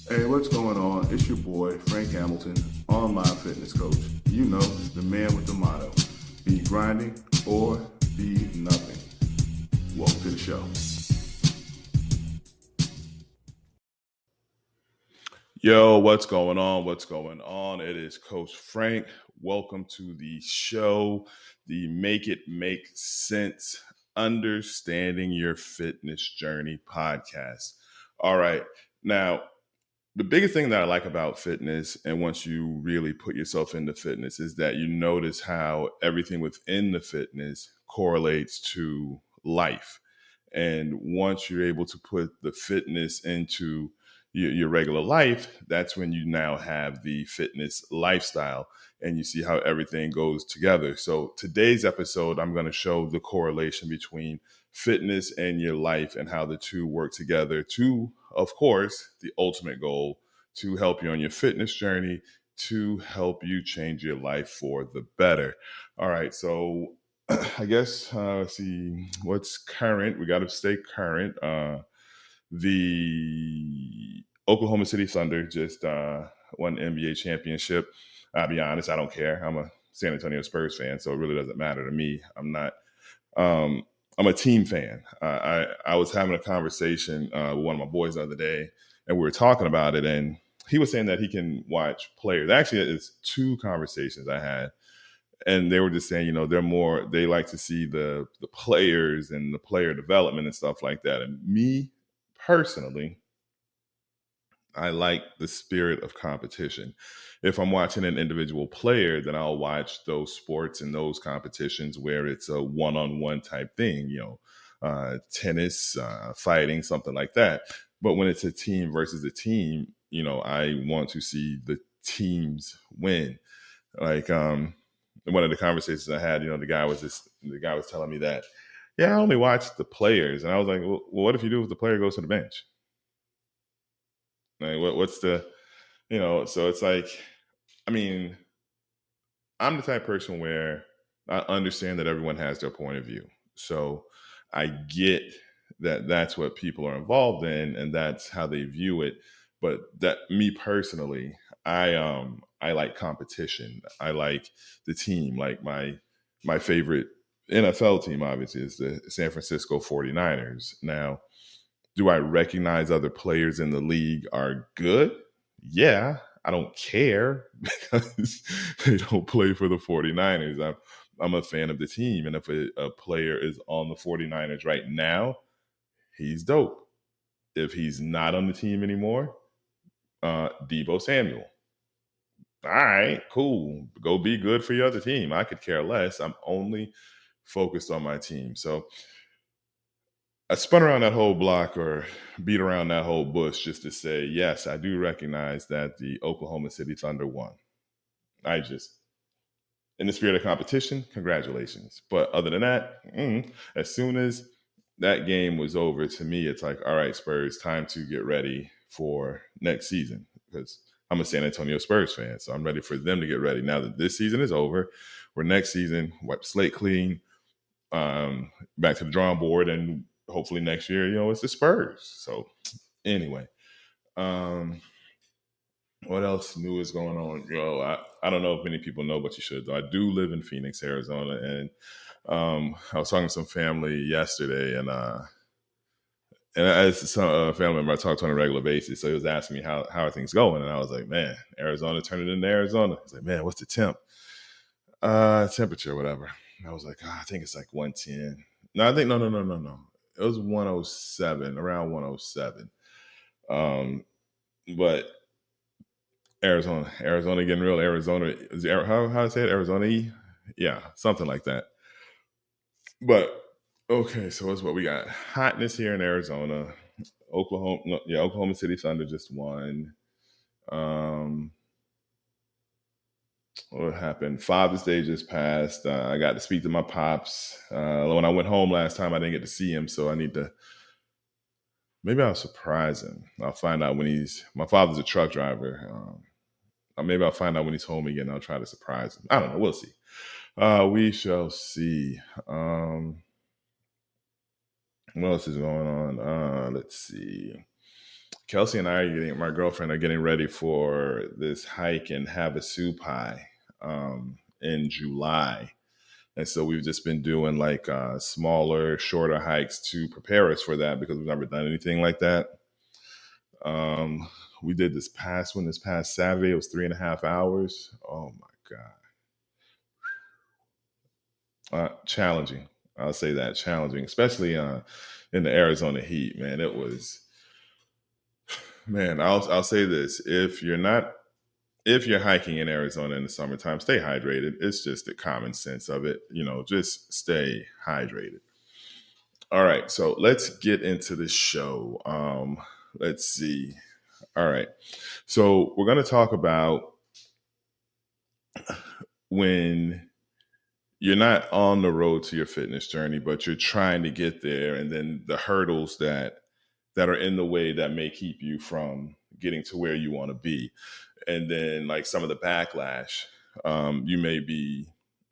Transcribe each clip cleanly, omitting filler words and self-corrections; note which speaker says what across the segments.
Speaker 1: Hey, what's going on? It's your boy, Frank Hamilton, online fitness coach. You know, the man with the motto be grinding or be nothing. Welcome to the show. Yo, what's going on? What's going on? It is Coach Frank. Welcome to the show, the Make It Make Sense Understanding Your Fitness Journey podcast. All right. Now, the biggest thing that I like about fitness, and once you really put yourself into fitness, is that you notice how everything within the fitness correlates to life. And once you're able to put the fitness into your regular life, that's when you now have the fitness lifestyle and you see how everything goes together. So today's episode, I'm going to show the correlation between fitness and your life and how the two work together to, of course, the ultimate goal to help you on your fitness journey, to help you change your life for the better. All right. So I guess, let's see what's current. We got to stay current. The Oklahoma City Thunder just won the NBA championship. I'll be honest, I don't care. I'm a San Antonio Spurs fan, so it really doesn't matter to me. Um, I'm a team fan. I was having a conversation with one of my boys the other day, and we were talking about it, and he was saying that he can watch players. Actually, it's two conversations I had, and they were just saying, they like to see the players and the player development and stuff like that. And me personally, I like the spirit of competition. If I'm watching an individual player, then I'll watch those sports and those competitions where it's a one-on-one type thing, tennis, fighting, something like that. But when it's a team versus a team, I want to see the teams win. Like one of the conversations I had, the guy was telling me that, yeah, I only watch the players, and I was like, well, what if you do if the player goes to the bench? Like, what's the, so it's like, I mean, I'm the type of person where I understand that everyone has their point of view. So I get that that's what people are involved in and that's how they view it. But that me personally, I like competition. I like the team. Like my favorite NFL team obviously is the San Francisco 49ers. Now, do I recognize other players in the league are good? Yeah, I don't care because they don't play for the 49ers. I'm a fan of the team. And if a player is on the 49ers right now, he's dope. If he's not on the team anymore, Debo Samuel. All right, cool. Go be good for your other team. I could care less. I'm only focused on my team. So I spun around that whole block or beat around that whole bush just to say, yes, I do recognize that the Oklahoma City Thunder won. I just, in the spirit of competition, congratulations. But other than that, as soon as that game was over, to me, it's like, all right, Spurs, time to get ready for next season because I'm a San Antonio Spurs fan. So I'm ready for them to get ready. Now that this season is over, we're next season, wipe the slate clean, back to the drawing board, and hopefully next year, it's the Spurs. So anyway, um, what else new is going on? I don't know if many people know, but you should. Though I do live in Phoenix, Arizona, and I was talking to some family yesterday, and as some family member I talk to on a regular basis, so he was asking me how are things going, and I was like, man, Arizona turned it into Arizona. He's like, man, what's the temperature, whatever. And I was like, I think it's like 110. No, I think no. It was 107, around 107. But Arizona getting real. Arizona is how I say it? Arizona, yeah, something like that. But okay, so what's what we got? Hotness here in Arizona. Oklahoma, no, yeah, Oklahoma City Thunder just won. Um, what happened? Father's Day just passed. I got to speak to my pops. When I went home last time, I didn't get to see him, so I need to. Maybe I'll surprise him. I'll find out when he's. My father's a truck driver. Maybe I'll find out when he's home again. I'll try to surprise him. I don't know. We'll see. We shall see. What else is going on? Let's see. Kelsey and I are getting, my girlfriend, are getting ready for this hike in Havasupai in July. And so we've just been doing like smaller, shorter hikes to prepare us for that because we've never done anything like that. Um, we did this past one this past Saturday. It was 3.5 hours. Oh my God. Challenging. I'll say that, challenging, especially in the Arizona heat, man. It was, man, I'll say this. If you're hiking in Arizona in the summertime, stay hydrated. It's just the common sense of it. Just stay hydrated. All right, so let's get into the show. Let's see. All right, so we're going to talk about when you're not on the road to your fitness journey, but you're trying to get there, and then the hurdles that are in the way that may keep you from getting to where you want to be, and then like some of the backlash you may be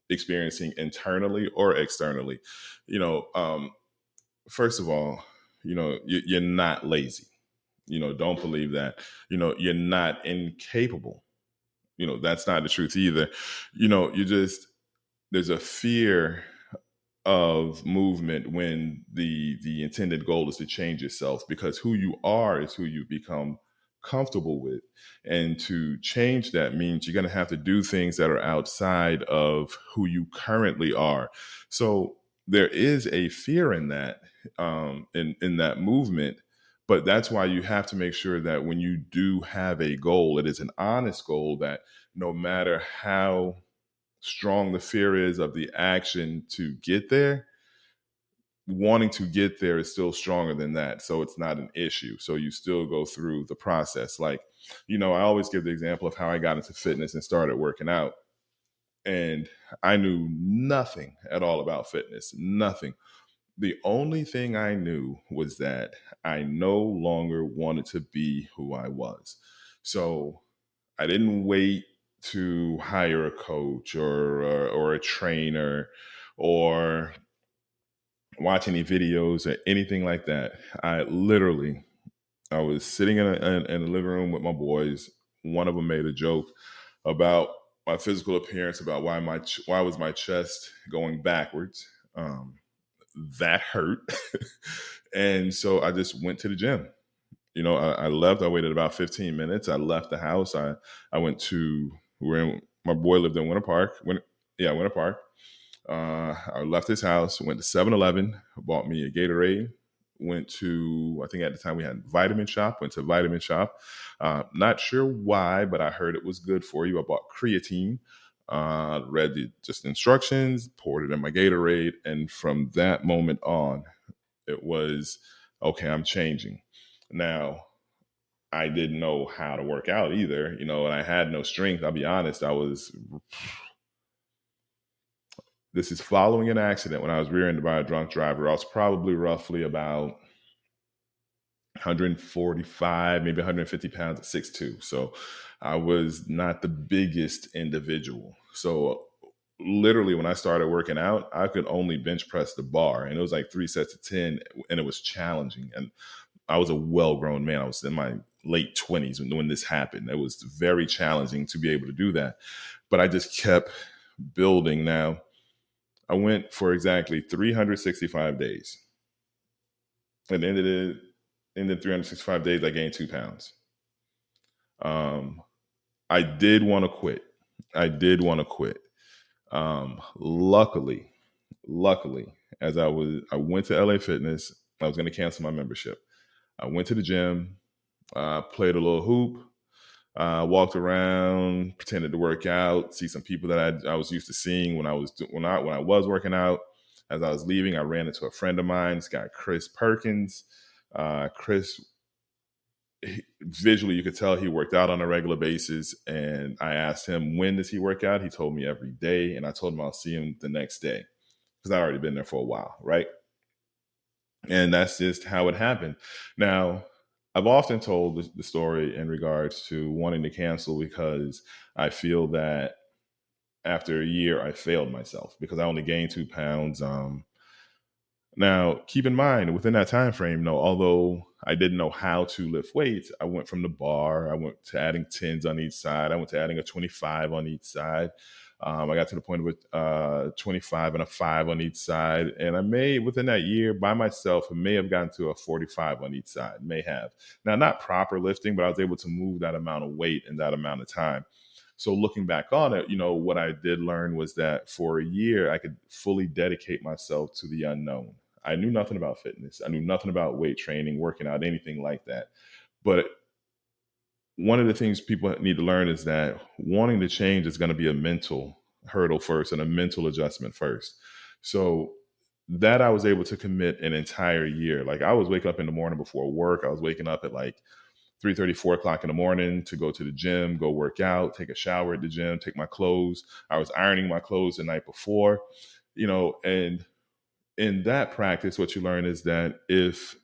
Speaker 1: experiencing internally or externally. You know, first of all, you're not lazy. Don't believe that. You're not incapable. That's not the truth either. You just, there's a fear of movement when the intended goal is to change yourself, because who you are is who you become comfortable with, and to change that means you're going to have to do things that are outside of who you currently are. So there is a fear in that, in that movement. But that's why you have to make sure that when you do have a goal, it is an honest goal, that no matter how strong the fear is of the action to get there, wanting to get there is still stronger than that. So it's not an issue. So you still go through the process. Like, I always give the example of how I got into fitness and started working out. And I knew nothing at all about fitness, nothing. The only thing I knew was that I no longer wanted to be who I was. So I didn't wait to hire a coach or a trainer or watch any videos or anything like that. I was sitting in the living room with my boys. One of them made a joke about my physical appearance, about why was my chest going backwards. That hurt, and so I just went to the gym. I left. I waited about 15 minutes. I left the house. I went to where my boy lived in Winter Park. Winter Park. I left his house, went to 7-Eleven, bought me a Gatorade, went to, I think at the time we had Vitamin Shop, went to Vitamin Shop. Not sure why, but I heard it was good for you. I bought creatine, read the just instructions, poured it in my Gatorade. And from that moment on, it was, okay, I'm changing. Now, I didn't know how to work out either, and I had no strength. I'll be honest. This is following an accident when I was rear-ended by a drunk driver. I was probably roughly about 145, maybe 150 pounds at 6'2". So I was not the biggest individual. So literally when I started working out, I could only bench press the bar, and it was like 3 sets of 10, and it was challenging. And I was a well-grown man. I was in my late 20s when this happened. It was very challenging to be able to do that. But I just kept building. Now, I went for exactly 365 days. At the end of the 365 days, I gained 2 pounds. I did want to quit. Luckily, as I went to LA Fitness, I was going to cancel my membership. I went to the gym, played a little hoop, walked around, pretended to work out, see some people that I was used to seeing when I was working out. As I was leaving, I ran into a friend of mine, this guy Chris Perkins. Chris, visually, you could tell he worked out on a regular basis. And I asked him, when does he work out? He told me every day. And I told him I'll see him the next day because I'd already been there for a while, right? And that's just how it happened. Now, I've often told the story in regards to wanting to cancel because I feel that after a year, I failed myself because I only gained 2 pounds. Now, keep in mind within that time frame, although I didn't know how to lift weights, I went from the bar, I went to adding tens on each side, I went to adding a 25 on each side. I got to the point with 25 and a 5 on each side. And I may, within that year by myself, I may have gotten to a 45 on each side, may have. Now, not proper lifting, but I was able to move that amount of weight in that amount of time. So looking back on it, what I did learn was that for a year, I could fully dedicate myself to the unknown. I knew nothing about fitness. I knew nothing about weight training, working out, anything like that. But one of the things people need to learn is that wanting to change is going to be a mental hurdle first and a mental adjustment first. So that I was able to commit an entire year. Like I was waking up in the morning before work. I was waking up at like 3:30, 4 o'clock in the morning to go to the gym, go work out, take a shower at the gym, take my clothes. I was ironing my clothes the night before, and in that practice, what you learn is that if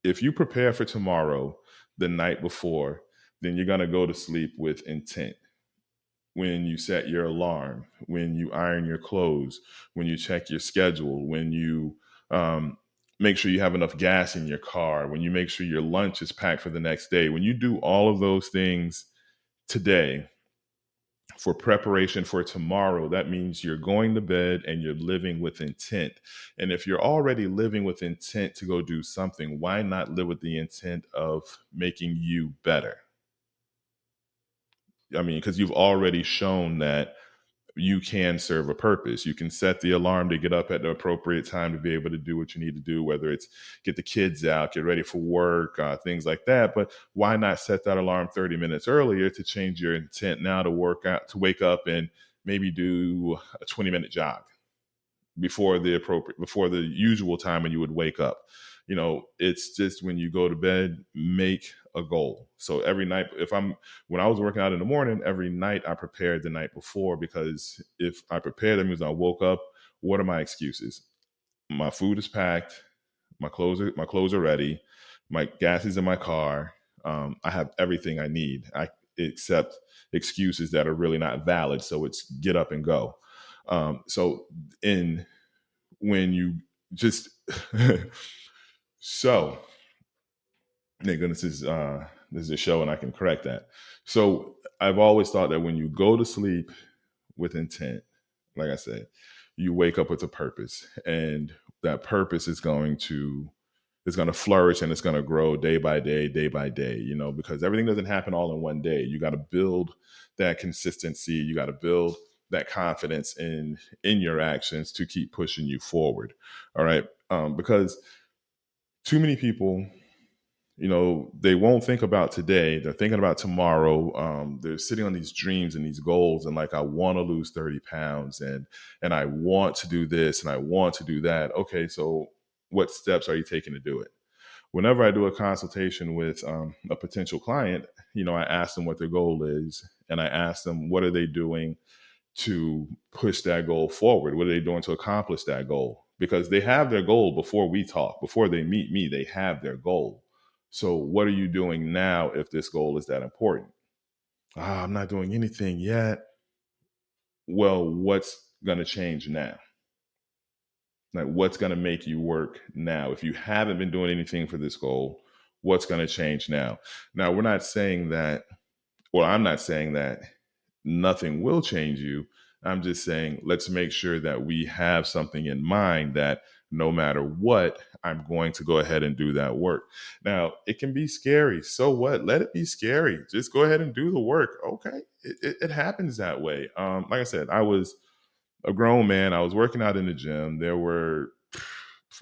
Speaker 1: you prepare for tomorrow the night before, then you're gonna go to sleep with intent. When you set your alarm, when you iron your clothes, when you check your schedule, when you make sure you have enough gas in your car, when you make sure your lunch is packed for the next day, when you do all of those things today for preparation for tomorrow, that means you're going to bed and you're living with intent. And if you're already living with intent to go do something, why not live with the intent of making you better? I mean, because you've already shown that you can serve a purpose. You can set the alarm to get up at the appropriate time to be able to do what you need to do, whether it's get the kids out, get ready for work, things like that. But why not set that alarm 30 minutes earlier to change your intent now to work out, to wake up and maybe do a 20-minute jog before the usual time when you would wake up. It's just when you go to bed, make a goal. So every night, when I was working out in the morning, every night I prepared the night before, because if I prepared, that means I woke up. What are my excuses? My food is packed, my clothes are ready, my gas is in my car. I have everything I need. I Except excuses that are really not valid. So it's get up and go. So in when you just so thank goodness this is a show and I can correct that. So I've always thought that when you go to sleep with intent, like I said, you wake up with a purpose, and that purpose is going to flourish and it's going to grow day by day, because everything doesn't happen all in one day. You got to build that consistency. You got to build that confidence in your actions to keep pushing you forward. All right. Because too many people, they won't think about today. They're thinking about tomorrow. They're sitting on these dreams and these goals, and like, I want to lose 30 pounds, and I want to do this and I want to do that. Okay, so what steps are you taking to do it? Whenever I do a consultation with a potential client, I ask them what their goal is, and I ask them what are they doing to push that goal forward. What are they doing to accomplish that goal? Because they have their goal before we talk, before they meet me, they have their goal. So what are you doing now if this goal is that important? I'm not doing anything yet. Well, what's going to change now? Like, what's going to make you work now? If you haven't been doing anything for this goal, what's going to change now? Now, we're not saying that, well, I'm not saying that nothing will change you. I'm just saying, let's make sure that we have something in mind that no matter what, I'm going to go ahead and do that work. Now, it can be scary. So what? Let it be scary. Just go ahead and do the work. Okay. It happens that way. Like I said, I was a grown man. I was working out in the gym.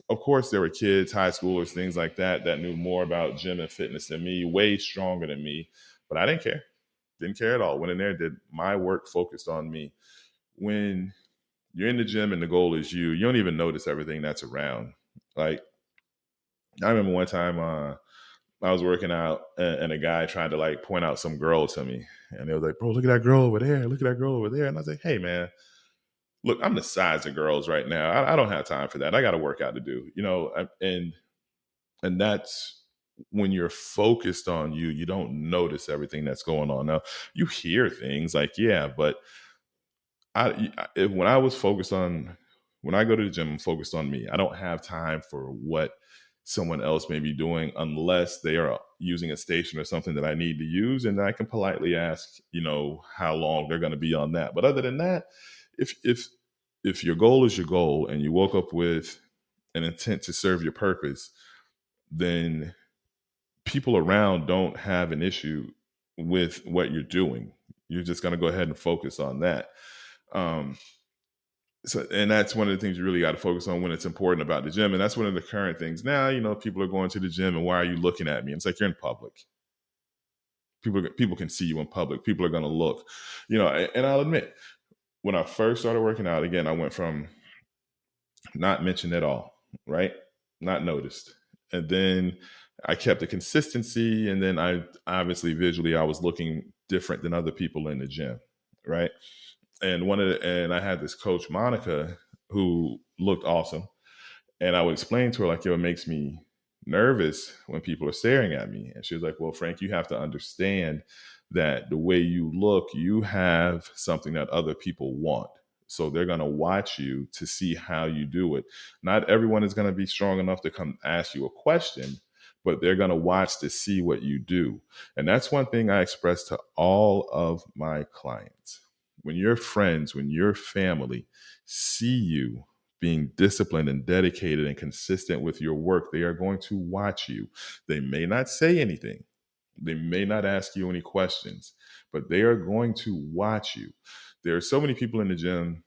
Speaker 1: Of course, there were kids, high schoolers, things like that, that knew more about gym and fitness than me, way stronger than me. But I didn't care. Didn't care at all. Went in there, did my work, focused on me. When you're in the gym and the goal is you don't even notice everything that's around. Like, I remember one time I was working out, and a guy tried to like point out some girl to me. And they was like, bro, look at that girl over there. Look at that girl over there. And I was like, hey, man, look, I'm the size of girls right now. I don't have time for that. I got to work out to do, and that's when you're focused on you don't notice everything that's going on. Now, you hear things like, yeah, but when I was focused on When I go to the gym, I'm focused on me. I don't have time for what someone else may be doing unless they are using a station or something that I need to use. And I can politely ask, how long they're going to be on that. But other than that, if your goal is your goal and you woke up with an intent to serve your purpose, then people around don't have an issue with what you're doing. You're just going to go ahead and focus on that. And that's one of the things you really got to focus on when it's important about the gym. And that's one of the current things now. People are going to the gym, and why are you looking at me? And it's like, you're in public. People can see you in public. People are going to look. And I'll admit, when I first started working out, again, I went from not mentioned at all, right? Not noticed. And then I kept the consistency. And then I obviously visually, I was looking different than other people in the gym, right? And I had this coach, Monica, who looked awesome. And I would explain to her, like, it makes me nervous when people are staring at me. And she was like, well, Frank, you have to understand that the way you look, you have something that other people want. So they're going to watch you to see how you do it. Not everyone is going to be strong enough to come ask you a question, but they're going to watch to see what you do. And that's one thing I express to all of my clients. When your friends, when your family see you being disciplined and dedicated and consistent with your work, they are going to watch you. They may not say anything. They may not ask you any questions, but they are going to watch you. There are so many people in the gym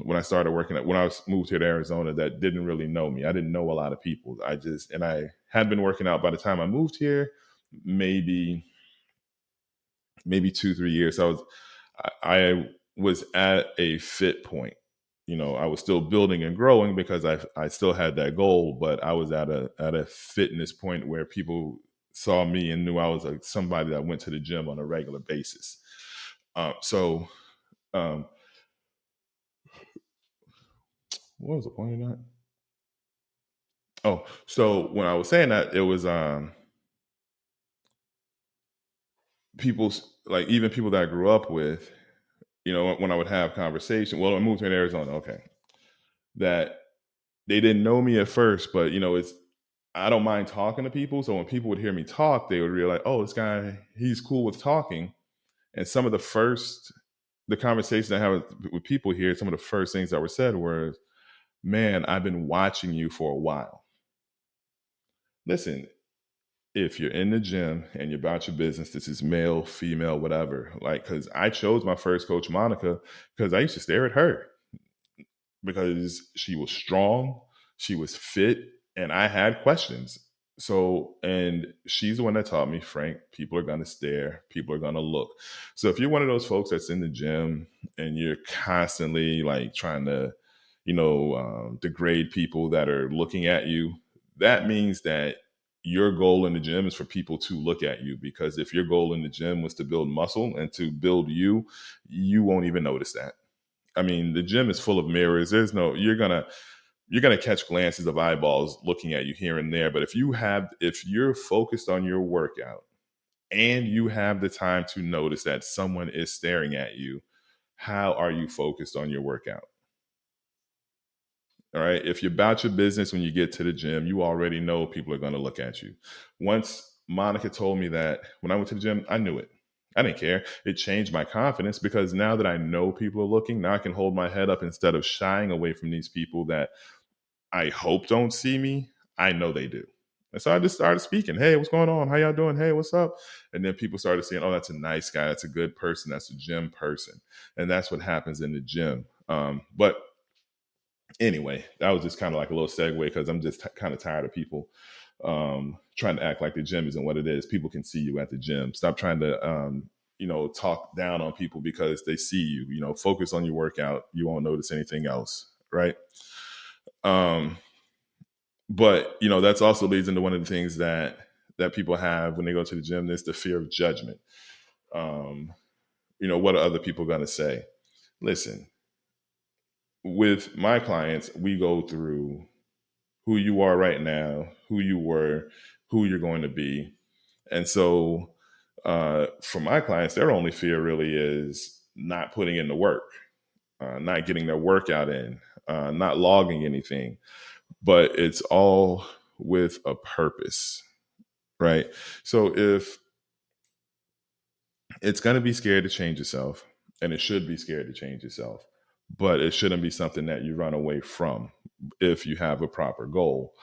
Speaker 1: when I started working when I moved here to Arizona that didn't really know me. I didn't know a lot of people. And I had been working out by the time I moved here, maybe 2-3 years. I was at a fit point. I was still building and growing because I still had that goal, but I was at a fitness point where people saw me and knew I was somebody that went to the gym on a regular basis. So what was the point of that? Oh, so when I was saying that, it was people, like, even people that I grew up with, when I would have conversation. Well, I moved to Arizona, okay, that they didn't know me at first, but I don't mind talking to people. So when people would hear me talk, they would realize, oh, this guy, he's cool with talking. And some of the conversations I have with people here, some of the first things that were said were, man, I've been watching you for a while. Listen, if you're in the gym and you're about your business, this is male, female, whatever. Like, because I chose my first coach, Monica, because I used to stare at her because she was strong, she was fit, and I had questions. So, and she's the one that taught me, Frank, people are going to stare, people are going to look. So if you're one of those folks that's in the gym and you're constantly like trying to, degrade people that are looking at you, that means that your goal in the gym is for people to look at you. Because if your goal in the gym was to build muscle and to build you, you won't even notice that. I mean, the gym is full of mirrors. You're gonna catch glances of eyeballs looking at you here and there. But if you're focused on your workout and you have the time to notice that someone is staring at you, how are you focused on your workout? All right. If you're about your business when you get to the gym, you already know people are going to look at you. Once Monica told me that, when I went to the gym, I knew it. I didn't care. It changed my confidence because now that I know people are looking, now I can hold my head up instead of shying away from these people that I hope don't see me. I know they do. And so I just started speaking. Hey, what's going on? How y'all doing? Hey, what's up? And then people started saying, oh, that's a nice guy. That's a good person. That's a gym person. And that's what happens in the gym. But anyway, that was just kind of like a little segue because I'm just kind of tired of people trying to act like the gym isn't what it is. People can see you at the gym. Stop trying to, talk down on people because they see you. Focus on your workout. You won't notice anything else, right? But that's also leads into one of the things that people have when they go to the gym. Is the fear of judgment. What are other people going to say? Listen, with my clients, we go through who you are right now, who you were, who you're going to be. And so for my clients, their only fear really is not putting in the work, not getting their workout in, not logging anything, but it's all with a purpose, right? So if it's going to be scared to change yourself, and it should be scared to change yourself, but it shouldn't be something that you run away from if you have a proper goal.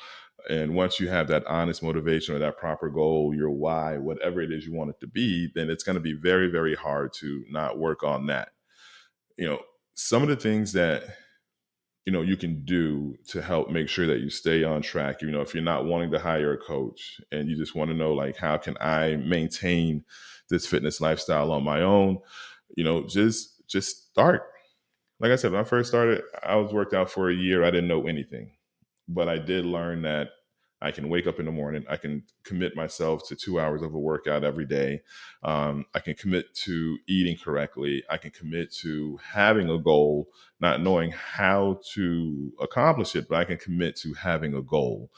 Speaker 1: And once you have that honest motivation or that proper goal, your why, whatever it is you want it to be, then it's going to be very, very hard to not work on that. You know, some of the things that you can do to help make sure that you stay on track, if you're not wanting to hire a coach and you just want to know, like, how can I maintain this fitness lifestyle on my own, just start. Like I said, when I first started, I was worked out for a year. I didn't know anything, but I did learn that I can wake up in the morning. I can commit myself to 2 hours of a workout every day. I can commit to eating correctly. I can commit to having a goal, not knowing how to accomplish it, but I can commit to having a goal.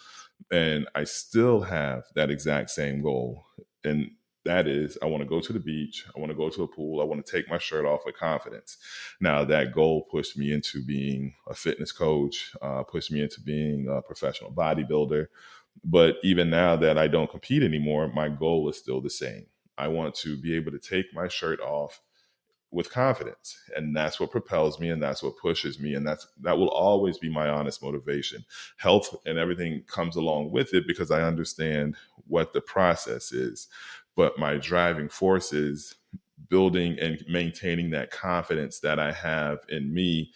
Speaker 1: And I still have that exact same goal. And that is, I want to go to the beach. I want to go to a pool. I want to take my shirt off with confidence. Now, that goal pushed me into being a fitness coach, pushed me into being a professional bodybuilder. But even now that I don't compete anymore, my goal is still the same. I want to be able to take my shirt off with confidence, and that's what propels me, and that's what pushes me, and that will always be my honest motivation. Health and everything comes along with it because I understand what the process is, but my driving force is building and maintaining that confidence that I have in me,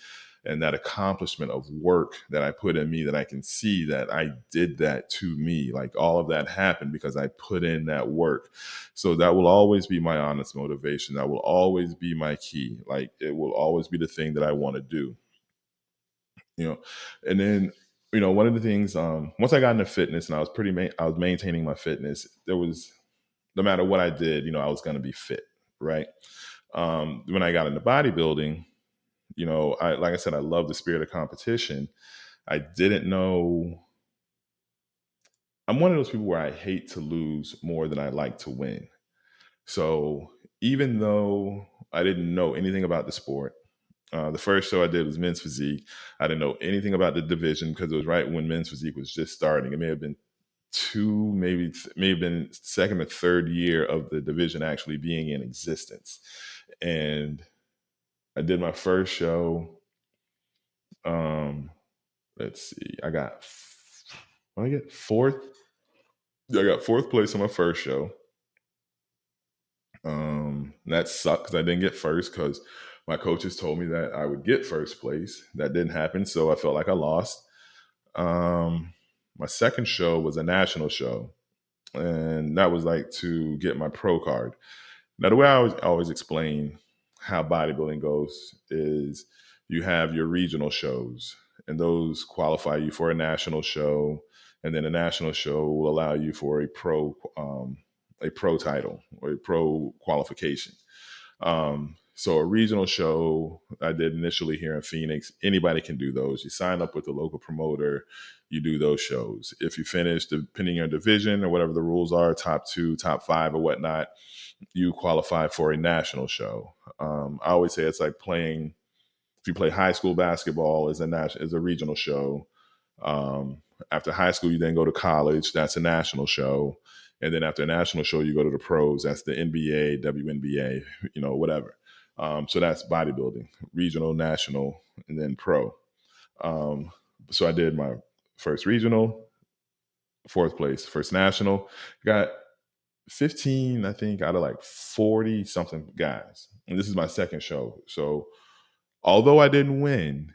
Speaker 1: and that accomplishment of work that I put in me, that I can see that I did that to me. Like, all of that happened because I put in that work. So that will always be my honest motivation. That will always be my key. Like, it will always be the thing that I want to do. And then, one of the things, once I got into fitness and I was maintaining my fitness, there was, no matter what I did, I was going to be fit. Right. When I got into bodybuilding, like I said, I love the spirit of competition. I didn't know. I'm one of those people where I hate to lose more than I like to win. So even though I didn't know anything about the sport, the first show I did was men's physique. I didn't know anything about the division because it was right when men's physique was just starting. It may have been may have been second or third year of the division actually being in existence. And I did my first show. Let's see. I get fourth. Yeah, I got fourth place on my first show. That sucked because I didn't get first because my coaches told me that I would get first place. That didn't happen, so I felt like I lost. My second show was a national show, and that was like to get my pro card. Now, the way I always explain how bodybuilding goes is you have your regional shows, and those qualify you for a national show, and then a national show will allow you for a pro title or a pro qualification. So a regional show I did initially here in Phoenix, anybody can do those. You sign up with the local promoter, you do those shows. If you finish, depending on your division or whatever the rules are, top 2, top 5 or whatnot, you qualify for a national show. I always say it's like playing, if you play high school basketball is a regional show. After high school, you then go to college. That's a national show. And then after a national show, you go to the pros. That's the NBA, WNBA, whatever. So that's bodybuilding, regional, national, and then pro. So I did my first regional, fourth place, first national, got 15, I think, out of like 40 something guys. And this is my second show. So although I didn't win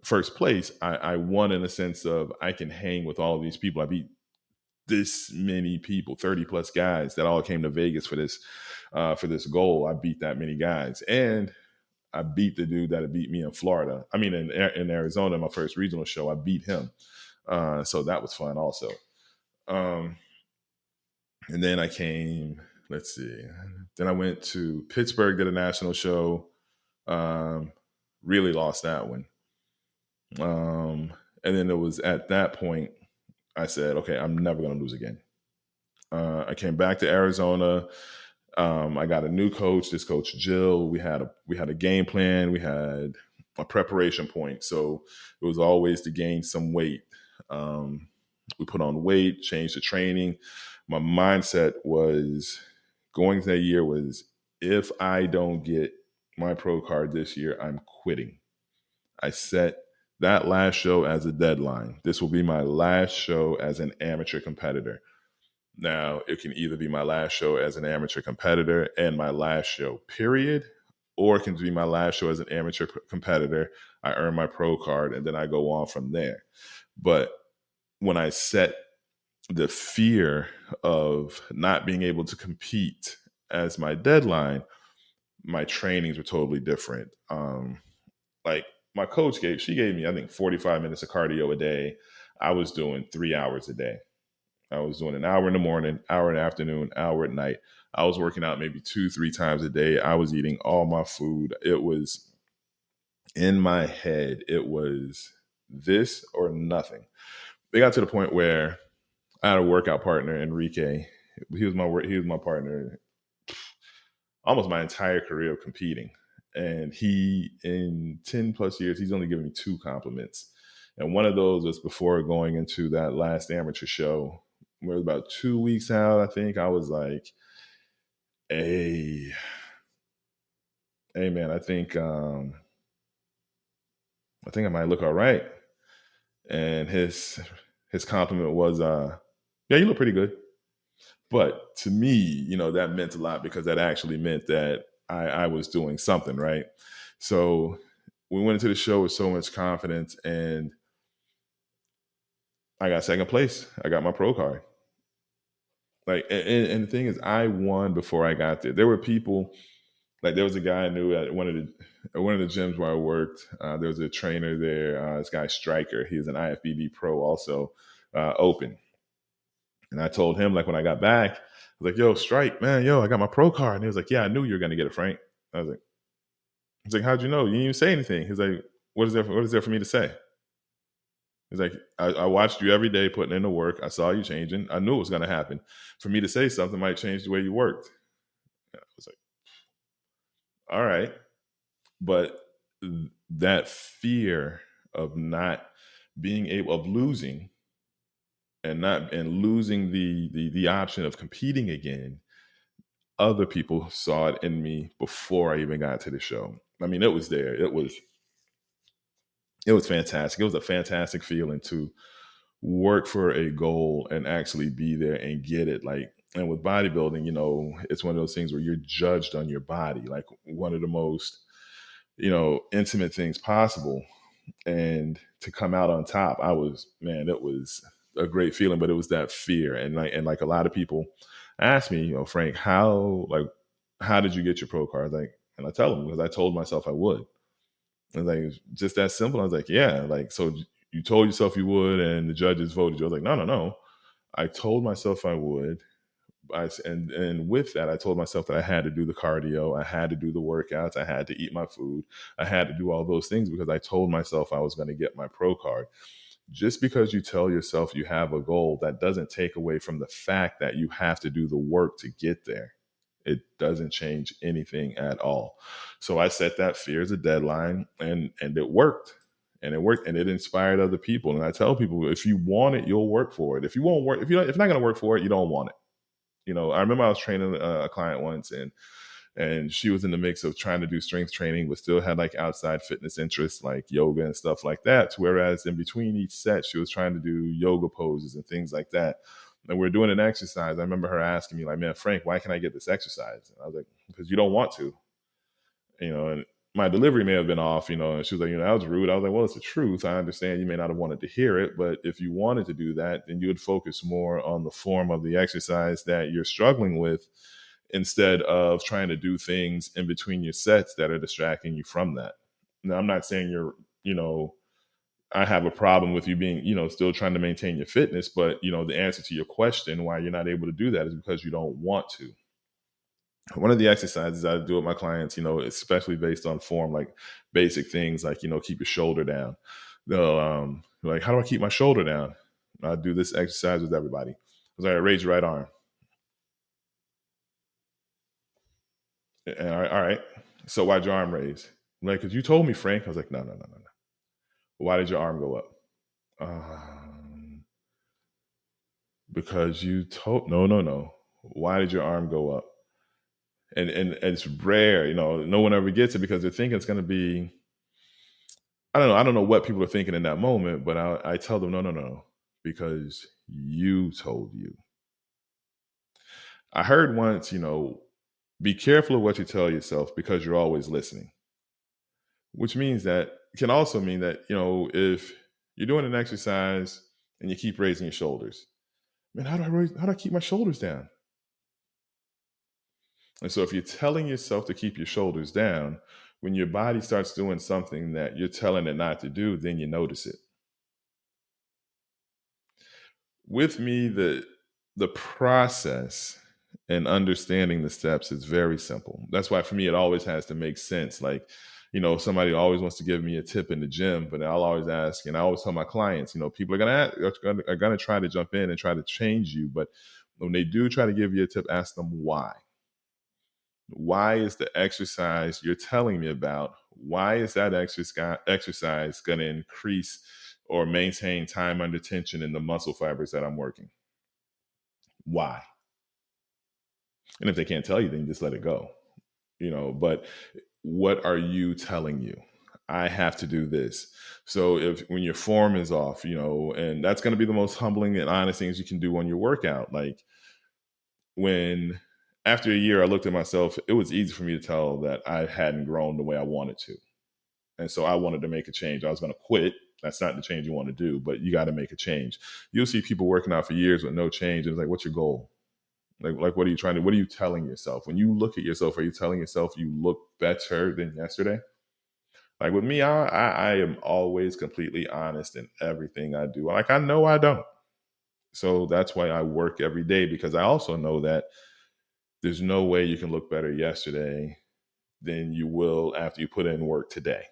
Speaker 1: first place, I won in a sense of I can hang with all of these people. I beat this many people, 30 plus guys that all came to Vegas for this goal. I beat that many guys. And I beat the dude that beat me in Florida. I mean, in Arizona, my first regional show, I beat him. So that was fun also. And then I came, let's see. Then I went to Pittsburgh, did a national show. Really lost that one. And then it was at that point, I said, okay, I'm never going to lose again. I came back to Arizona. I got a new coach, this coach Jill. We had a game plan. We had a preparation point. So it was always to gain some weight. Um, we put on weight, changed the training. My mindset was going to that year was, if I don't get my pro card this year, I'm quitting. I set that last show as a deadline. This will be my last show as an amateur competitor. Now, it can either be my last show as an amateur competitor and my last show, period, or it can be my last show as an amateur competitor. I earn my pro card and then I go on from there. But when I set the fear of not being able to compete as my deadline, my trainings were totally different. Like my coach she gave me, I think, 45 minutes of cardio a day. I was doing 3 hours a day. I was doing an hour in the morning, hour in the afternoon, hour at night. I was working out maybe 2, 3 times a day. I was eating all my food. It was in my head. It was this or nothing. They got to the point where I had a workout partner, Enrique. He was my partner almost my entire career of competing. And he, in 10 plus years, he's only given me 2 compliments. And one of those was before going into that last amateur show. Where it was about 2 weeks out, I think. I was like, hey man, I think I might look all right. And his compliment was, yeah, you look pretty good. But to me, that meant a lot because that actually meant that I was doing something, right? So we went into the show with so much confidence, and I got second place. I got my pro card. Like, and the thing is, I won before I got there. There were people, like there was a guy I knew at one of the gyms where I worked. There was a trainer there. This guy Striker. He's an IFBB pro, also open. And I told him, like, when I got back, I was like, "Yo, Strike, man, I got my pro card." And he was like, "Yeah, I knew you were gonna get it, Frank." I was like, "He's like, how'd you know? You didn't even say anything." He's like, What is there for me to say?" He's like, I watched you every day putting in the work. I saw you changing. I knew it was gonna happen. For me to say something might change the way you worked." I was like, "All right," but that fear of not being able of losing and losing the option of competing again, other people saw it in me before I even got to the show. I mean, it was there. It was fantastic. It was a fantastic feeling to work for a goal and actually be there and get it. Like, and with bodybuilding, it's one of those things where you're judged on your body, like one of the most, intimate things possible. And to come out on top, it was a great feeling, but it was that fear. And like a lot of people ask me, Frank, how did you get your pro card? Like, and I tell them because I told myself I would. And like, it's just that simple. I was like, yeah, like, so you told yourself you would, and the judges voted you. I was like, no, no, no. I told myself I would. And with that, I told myself that I had to do the cardio, I had to do the workouts, I had to eat my food, I had to do all those things because I told myself I was going to get my pro card. Just because you tell yourself you have a goal, that doesn't take away from the fact that you have to do the work to get there. It doesn't change anything at all. So I set that fear as a deadline, and it worked. And it worked, and it inspired other people. And I tell people, if you want it, you'll work for it. If you won't work, if you're not going to work for it, you don't want it. I remember I was training a client once, and she was in the mix of trying to do strength training, but still had like outside fitness interests like yoga and stuff like that. Whereas in between each set, she was trying to do yoga poses and things like that. And we're doing an exercise. I remember her asking me, like, "Man, Frank, why can't I get this exercise?" And I was like, "Because you don't want to." And my delivery may have been off, and she was like, "That was rude." I was like, "Well, it's the truth. I understand you may not have wanted to hear it, but if you wanted to do that, then you would focus more on the form of the exercise that you're struggling with instead of trying to do things in between your sets that are distracting you from that." Now, I'm not saying I have a problem with you being, still trying to maintain your fitness, but, the answer to your question, why you're not able to do that, is because you don't want to. One of the exercises I do with my clients, especially based on form, like basic things like, keep your shoulder down. They'll like, "How do I keep my shoulder down?" I do this exercise with everybody. I was like, "Raise your right arm." And, all right. So why'd your arm raise? Like, because you told me, Frank. I was like, no, no, no, no, no. Why did your arm go up? Because you told, no, no, no. Why did your arm go up? And it's rare, no one ever gets it because they're thinking it's going to be, I don't know what people are thinking in that moment, but I tell them, no, no, no, because you told you. I heard once, be careful of what you tell yourself because you're always listening, which means that can also mean that, if you're doing an exercise and you keep raising your shoulders, man, how do I keep my shoulders down? And so if you're telling yourself to keep your shoulders down, when your body starts doing something that you're telling it not to do, then you notice it. With me, the process and understanding the steps is very simple. That's why for me it always has to make sense. Like, somebody always wants to give me a tip in the gym, but I'll always ask, and I always tell my clients, people are gonna try to jump in and try to change you, but when they do try to give you a tip, ask them why. Why is the exercise you're telling me about, why is that exercise going to increase or maintain time under tension in the muscle fibers that I'm working? Why? And if they can't tell you, then just let it go. But what are you telling you? I have to do this. So if when your form is off, and that's going to be the most humbling and honest things you can do on your workout. Like, when after a year I looked at myself, it was easy for me to tell that I hadn't grown the way I wanted to. And so I wanted to make a change. I was going to quit. That's not the change you want to do, but you got to make a change. You'll see people working out for years with no change. And it's like, what's your goal? Like, what are you trying to, what are you telling yourself? When you look at yourself, are you telling yourself you look better than yesterday? Like with me, I am always completely honest in everything I do. Like, I know I don't. So that's why I work every day, because I also know that there's no way you can look better yesterday than you will after you put in work today.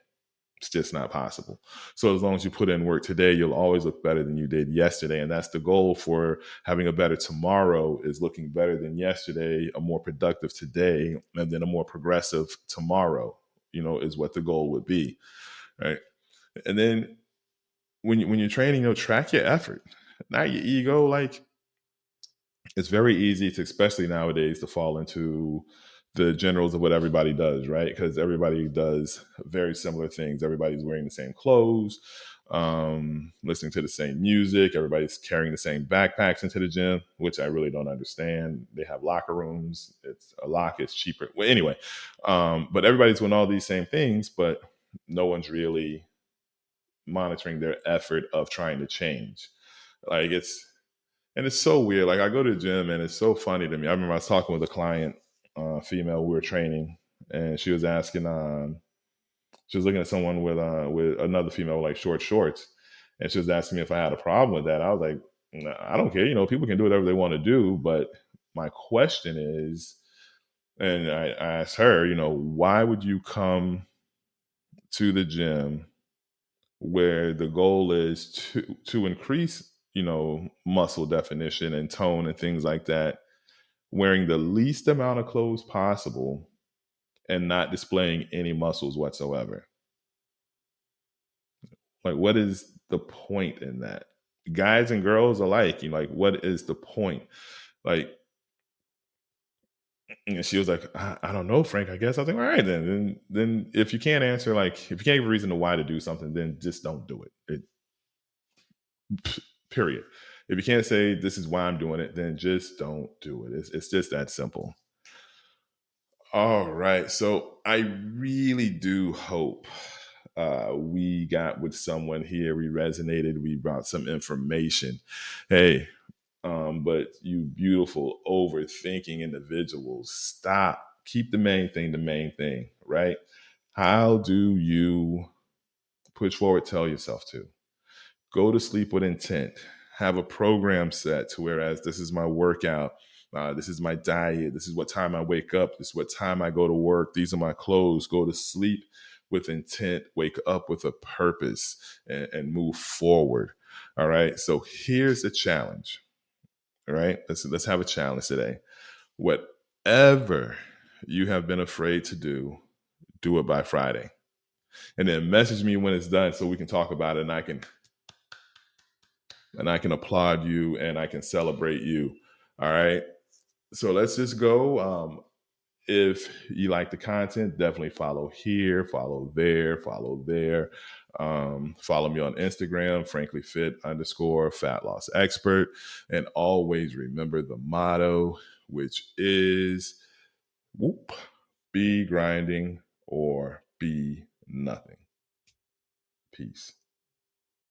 Speaker 1: It's just not possible. So as long as you put in work today, you'll always look better than you did yesterday. And that's the goal for having a better tomorrow, is looking better than yesterday, a more productive today, and then a more progressive tomorrow, is what the goal would be. Right. And then when you're training, track your effort, not your ego. Like, it's very easy to, especially nowadays, to fall into the generals of what everybody does, right? Because everybody does very similar things. Everybody's wearing the same clothes, listening to the same music. Everybody's carrying the same backpacks into the gym, which I really don't understand. They have locker rooms. It's a lock. It's cheaper. Well, anyway, but everybody's doing all these same things, but no one's really monitoring their effort of trying to change. Like, it's so weird. Like, I go to the gym and it's so funny to me. I remember I was talking with a client, female we were training, and she was asking, she was looking at someone with another female with like short shorts, and she was asking me if I had a problem with that. I was like, "Nah, I don't care. People can do whatever they want to do, but my question is," and I asked her, why would you come to the gym where the goal is to increase, muscle definition and tone and things like that, wearing the least amount of clothes possible and not displaying any muscles whatsoever? Like, what is the point in that? Guys and girls alike, like, what is the point? Like, and she was like, I don't know, Frank, I guess. I was like, all right, then if you can't answer, like, if you can't give a reason to why to do something, then just don't do it. Period. If you can't say this is why I'm doing it, then just don't do it. It's just that simple. All right. So I really do hope we got with someone here. We resonated. We brought some information. Hey, but you beautiful overthinking individuals, stop. Keep the main thing, right? How do you push forward? Tell yourself to go to sleep with intent. Have a program set to whereas this is my workout, this is my diet, this is what time I wake up, this is what time I go to work, these are my clothes. Go to sleep with intent, wake up with a purpose, and move forward. All right. So here's the challenge. All right. Let's have a challenge today. Whatever you have been afraid to do it by Friday. And then message me when it's done so we can talk about it, and I can applaud you and I can celebrate you. All right. So let's just go. If you like the content, definitely follow here, follow there, follow there. Follow me on Instagram, franklyfit_fat loss expert. And always remember the motto, which is whoop, be grinding or be nothing. Peace.